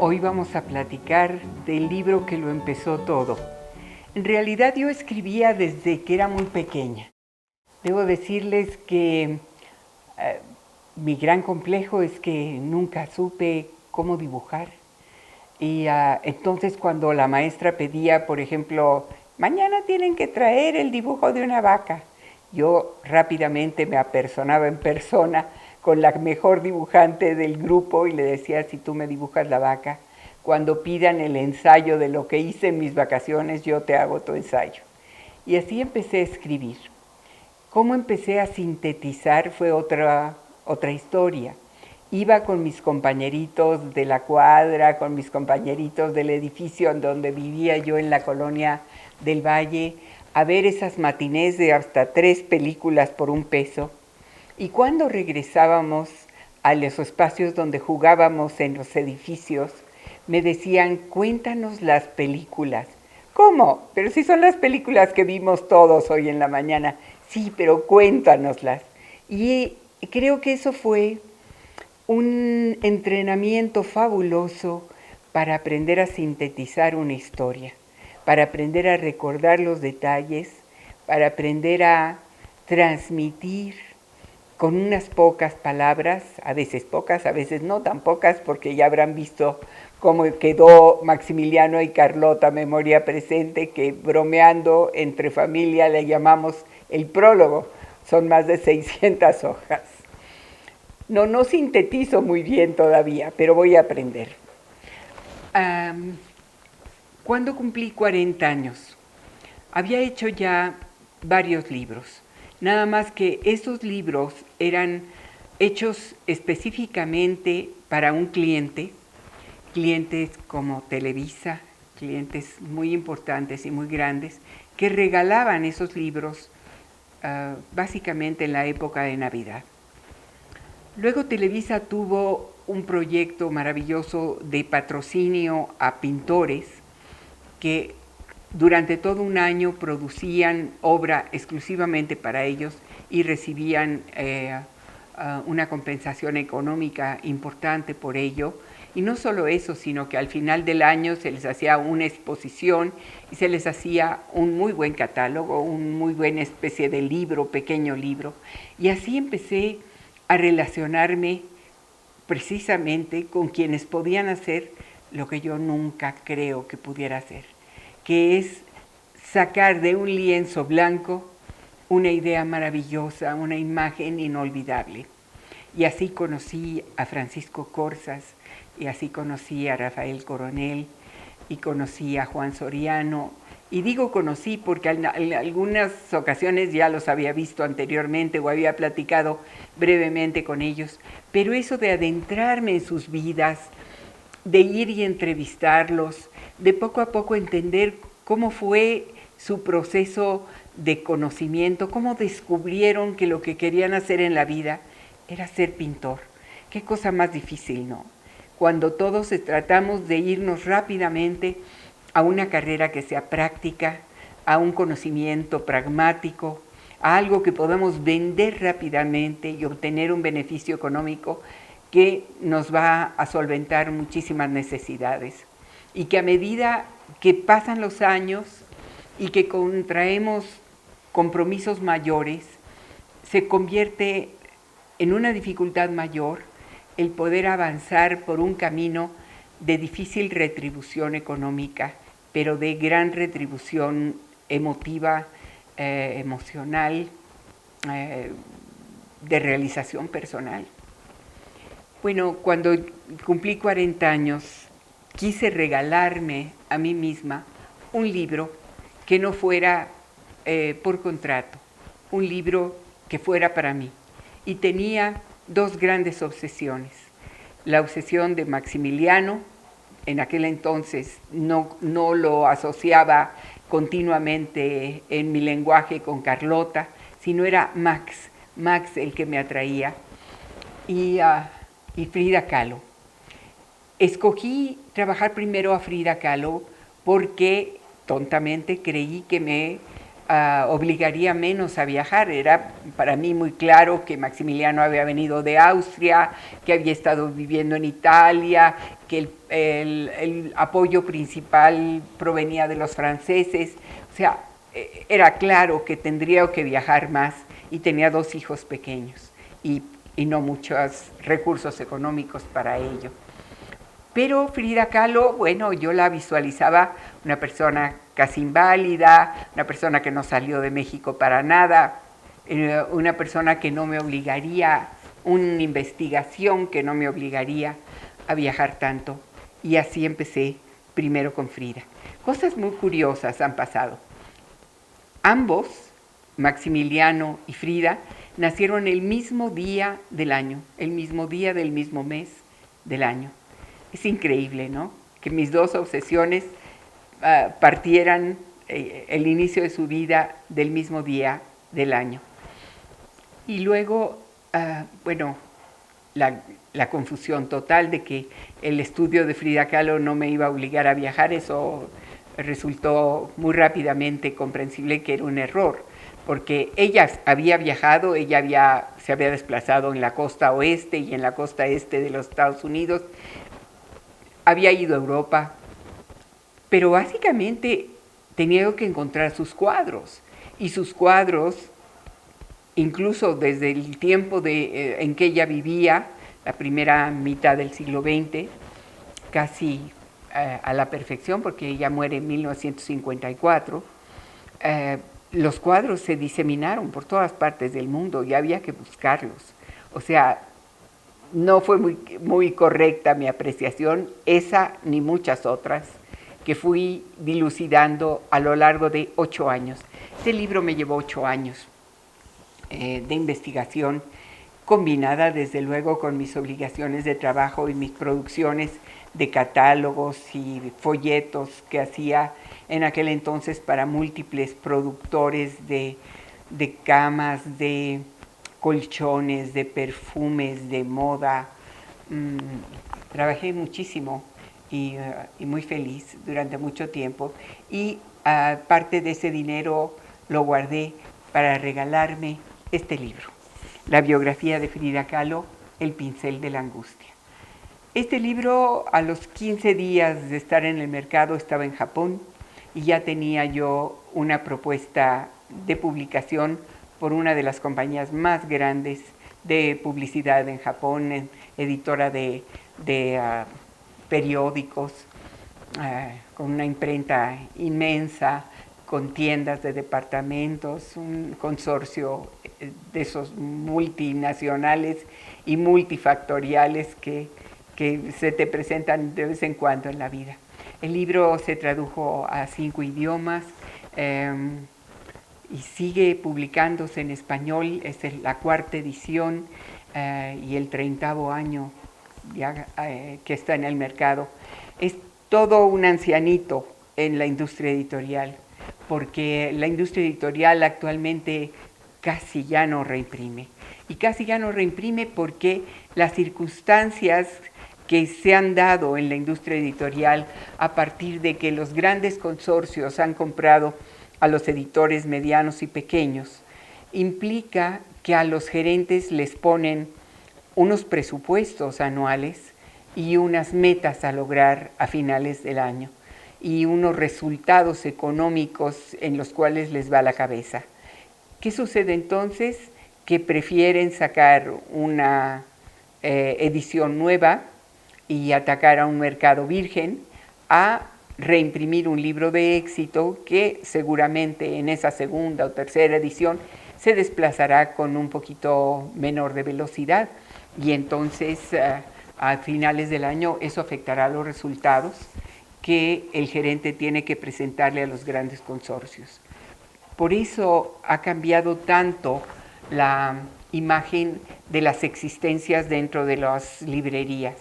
Hoy vamos a platicar del libro que lo empezó todo. En realidad yo escribía desde que era muy pequeña. Debo decirles que mi gran complejo es que nunca supe cómo dibujar. Y entonces cuando la maestra pedía, por ejemplo, mañana tienen que traer el dibujo de una vaca, yo rápidamente me apersonaba en persona con la mejor dibujante del grupo y le decía, si tú me dibujas la vaca, cuando pidan el ensayo de lo que hice en mis vacaciones, yo te hago tu ensayo. Y así empecé a escribir. Cómo empecé a sintetizar fue otra historia. Iba con mis compañeritos de la cuadra, con mis compañeritos del edificio en donde vivía yo en la colonia del Valle, a ver esas matinés de hasta 3 películas por $1. Y cuando regresábamos a los espacios donde jugábamos en los edificios, me decían, cuéntanos las películas. ¿Cómo? Pero si son las películas que vimos todos hoy en la mañana. Sí, pero cuéntanoslas. Y creo que eso fue un entrenamiento fabuloso para aprender a sintetizar una historia, para aprender a recordar los detalles, para aprender a transmitir con unas pocas palabras, a veces pocas, a veces no tan pocas, porque ya habrán visto cómo quedó Maximiliano y Carlota, memoria presente, que bromeando entre familia le llamamos el prólogo. Son más de 600 hojas. No sintetizo muy bien todavía, pero voy a aprender. Cuando cumplí 40 años, había hecho ya varios libros. Nada más que esos libros eran hechos específicamente para un cliente, clientes como Televisa, clientes muy importantes y muy grandes, que regalaban esos libros básicamente en la época de Navidad. Luego Televisa tuvo un proyecto maravilloso de patrocinio a pintores que durante todo un año producían obra exclusivamente para ellos y recibían una compensación económica importante por ello. Y no solo eso, sino que al final del año se les hacía una exposición y se les hacía un muy buen catálogo, un muy buena especie de libro, pequeño libro. Y así empecé a relacionarme precisamente con quienes podían hacer lo que yo nunca creo que pudiera hacer, que es sacar de un lienzo blanco una idea maravillosa, una imagen inolvidable. Y así conocí a Francisco Corzas, y así conocí a Rafael Coronel, y conocí a Juan Soriano. Y digo conocí porque en algunas ocasiones ya los había visto anteriormente o había platicado brevemente con ellos, pero eso de adentrarme en sus vidas, de ir y entrevistarlos, de poco a poco entender cómo fue su proceso de conocimiento, cómo descubrieron que lo que querían hacer en la vida era ser pintor. Qué cosa más difícil, ¿no? Cuando todos tratamos de irnos rápidamente a una carrera que sea práctica, a un conocimiento pragmático, a algo que podamos vender rápidamente y obtener un beneficio económico que nos va a solventar muchísimas necesidades. Y que a medida que pasan los años y que contraemos compromisos mayores, se convierte en una dificultad mayor el poder avanzar por un camino de difícil retribución económica, pero de gran retribución emotiva, emocional, de realización personal. Bueno, cuando cumplí 40 años, quise regalarme a mí misma un libro que no fuera por contrato, un libro que fuera para mí. Y tenía 2 grandes obsesiones. La obsesión de Maximiliano, en aquel entonces no lo asociaba continuamente en mi lenguaje con Carlota, sino era Max el que me atraía, y Frida Kahlo. Escogí trabajar primero a Frida Kahlo porque tontamente creí que me obligaría menos a viajar. Era para mí muy claro que Maximiliano había venido de Austria, que había estado viviendo en Italia, que el apoyo principal provenía de los franceses. O sea, era claro que tendría que viajar más, y tenía 2 hijos pequeños y no muchos recursos económicos para ello. Pero Frida Kahlo, bueno, yo la visualizaba una persona casi inválida, una persona que no salió de México para nada, una persona que no me obligaría, una investigación que no me obligaría a viajar tanto. Y así empecé primero con Frida. Cosas muy curiosas han pasado. Ambos, Maximiliano y Frida, nacieron el mismo día del año, el mismo día del mismo mes del año. Es increíble, ¿no? Que mis 2 obsesiones partieran el inicio de su vida del mismo día del año. Y luego, bueno, la confusión total de que el estudio de Frida Kahlo no me iba a obligar a viajar, eso resultó muy rápidamente comprensible que era un error, porque ella había viajado, se había desplazado en la costa oeste y en la costa este de los Estados Unidos, había ido a Europa, pero básicamente tenía que encontrar sus cuadros, y sus cuadros, incluso desde el tiempo en que ella vivía, la primera mitad del siglo XX, casi a la perfección, porque ella muere en 1954, los cuadros se diseminaron por todas partes del mundo y había que buscarlos. O sea, no fue muy correcta mi apreciación, esa ni muchas otras, que fui dilucidando a lo largo de 8 años. Este libro me llevó 8 años de investigación, combinada desde luego con mis obligaciones de trabajo y mis producciones de catálogos y folletos que hacía en aquel entonces para múltiples productores de camas, de colchones, de perfumes, de moda. Trabajé muchísimo y muy feliz durante mucho tiempo, y parte de ese dinero lo guardé para regalarme este libro, la biografía de Frida Kahlo, El pincel de la angustia. Este libro, a los 15 días de estar en el mercado, estaba en Japón, y ya tenía yo una propuesta de publicación por una de las compañías más grandes de publicidad en Japón, editora de periódicos, con una imprenta inmensa, con tiendas de departamentos, un consorcio de esos multinacionales y multifactoriales que se te presentan de vez en cuando en la vida. El libro se tradujo a 5 idiomas y sigue publicándose en español. Es la 4ª edición y el 30º año ya, que está en el mercado. Es todo un ancianito en la industria editorial, porque la industria editorial actualmente casi ya no reimprime. Y casi ya no reimprime porque las circunstancias que se han dado en la industria editorial a partir de que los grandes consorcios han comprado a los editores medianos y pequeños, implica que a los gerentes les ponen unos presupuestos anuales y unas metas a lograr a finales del año, y unos resultados económicos en los cuales les va la cabeza. ¿Qué sucede entonces? Que prefieren sacar una edición nueva y atacar a un mercado virgen, a reimprimir un libro de éxito que seguramente en esa 2ª o 3ª edición se desplazará con un poquito menor de velocidad, y entonces a finales del año eso afectará los resultados que el gerente tiene que presentarle a los grandes consorcios. Por eso ha cambiado tanto la imagen de las existencias dentro de las librerías.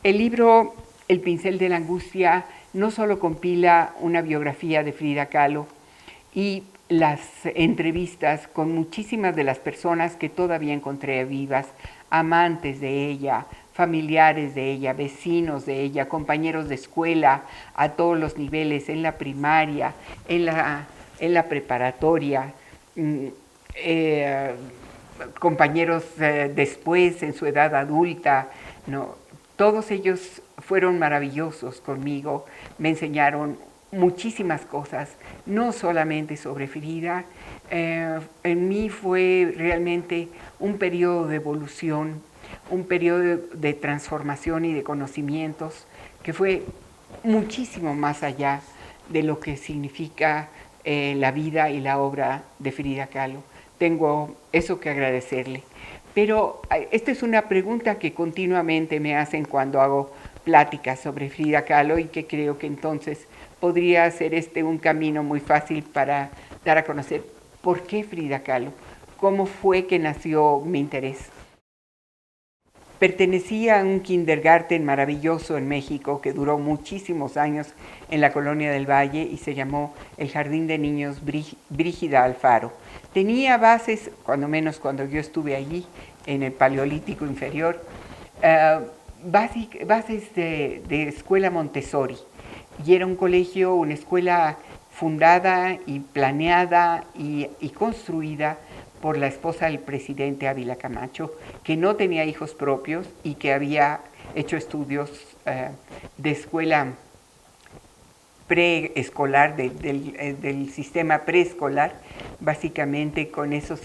El libro El pincel de la angustia no solo compila una biografía de Frida Kahlo y las entrevistas con muchísimas de las personas que todavía encontré vivas, amantes de ella, familiares de ella, vecinos de ella, compañeros de escuela a todos los niveles, en la primaria, en la en la preparatoria, compañeros después en su edad adulta, ¿no? Todos ellos fueron maravillosos conmigo, me enseñaron muchísimas cosas, no solamente sobre Frida. En mí fue realmente un periodo de evolución, un periodo de transformación y de conocimientos que fue muchísimo más allá de lo que significa la vida y la obra de Frida Kahlo. Tengo eso que agradecerle. Pero esta es una pregunta que continuamente me hacen cuando hago pláticas sobre Frida Kahlo y que creo que entonces podría ser un camino muy fácil para dar a conocer por qué Frida Kahlo, cómo fue que nació mi interés. Pertenecía a un kindergarten maravilloso en México que duró muchísimos años en la Colonia del Valle y se llamó el Jardín de Niños Brígida Alfaro. Tenía bases, cuando menos cuando yo estuve allí, en el Paleolítico Inferior, bases de escuela Montessori. Y era un colegio, una escuela fundada y planeada y construida por la esposa del presidente Ávila Camacho, que no tenía hijos propios y que había hecho estudios de escuela preescolar, del sistema preescolar, básicamente con esos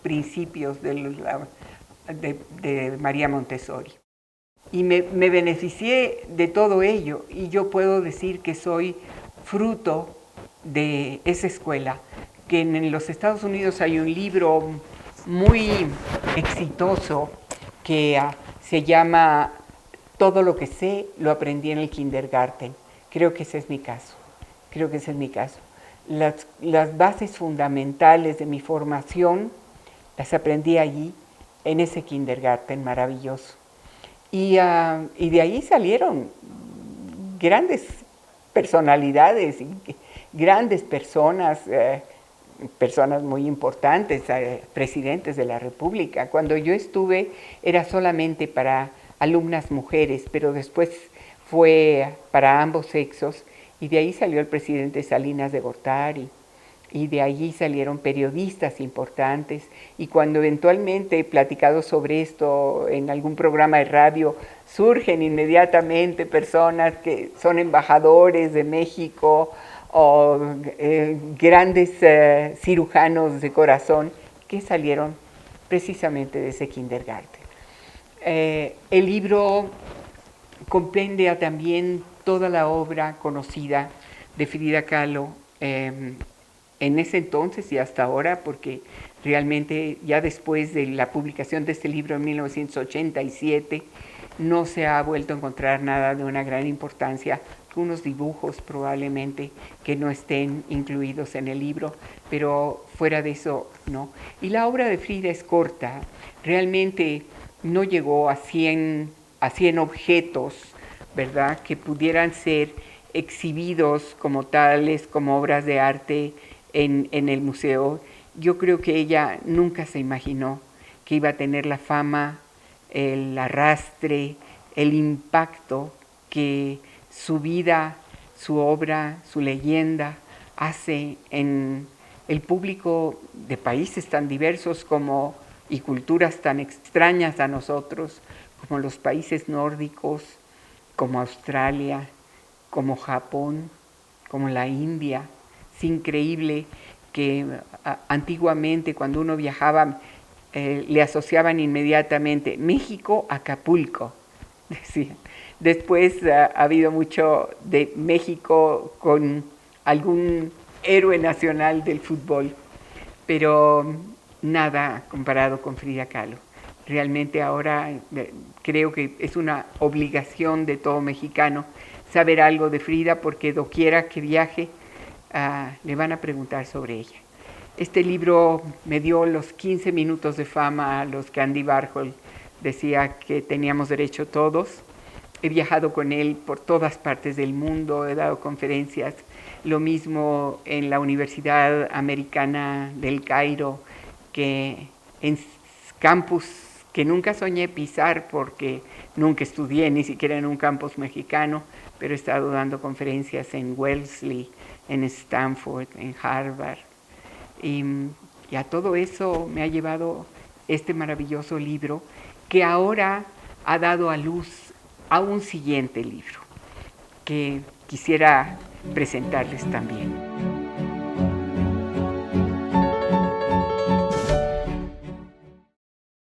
principios de María Montessori. Y me beneficié de todo ello y yo puedo decir que soy fruto de esa escuela, que en los Estados Unidos hay un libro muy exitoso que se llama Todo lo que sé lo aprendí en el kindergarten. Creo que ese es mi caso. Las bases fundamentales de mi formación las aprendí allí, en ese kindergarten maravilloso. Y de ahí salieron grandes personalidades, grandes personas, personas muy importantes, presidentes de la República. Cuando yo estuve era solamente para alumnas mujeres, pero después fue para ambos sexos, y de ahí salió el presidente Salinas de Gortari, y de allí salieron periodistas importantes, y cuando eventualmente he platicado sobre esto en algún programa de radio, surgen inmediatamente personas que son embajadores de México o grandes cirujanos de corazón que salieron precisamente de ese kindergarten. El libro comprende también toda la obra conocida de Frida Kahlo en ese entonces y hasta ahora, porque realmente ya después de la publicación de este libro en 1987 no se ha vuelto a encontrar nada de una gran importancia, unos dibujos probablemente que no estén incluidos en el libro, pero fuera de eso no. Y la obra de Frida es corta, realmente no llegó a 100 objetos, ¿verdad?, que pudieran ser exhibidos como tales, como obras de arte en el museo. Yo creo que ella nunca se imaginó que iba a tener la fama, el arrastre, el impacto que su vida, su obra, su leyenda hace en el público de países tan diversos como y culturas tan extrañas a nosotros, como los países nórdicos, como Australia, como Japón, como la India. Es increíble que antiguamente cuando uno viajaba le asociaban inmediatamente México, Acapulco, decían. Después ha habido mucho de México con algún héroe nacional del fútbol, pero nada comparado con Frida Kahlo. Realmente ahora creo que es una obligación de todo mexicano saber algo de Frida, porque doquiera que viaje le van a preguntar sobre ella. Este libro me dio los 15 minutos de fama a los que Andy Warhol decía que teníamos derecho todos. He viajado con él por todas partes del mundo, he dado conferencias, lo mismo en la Universidad Americana del Cairo, que en campus que nunca soñé pisar porque nunca estudié ni siquiera en un campus mexicano, pero he estado dando conferencias en Wellesley, en Stanford, en Harvard. Y, y a todo eso me ha llevado este maravilloso libro que ahora ha dado a luz a un siguiente libro que quisiera presentarles también.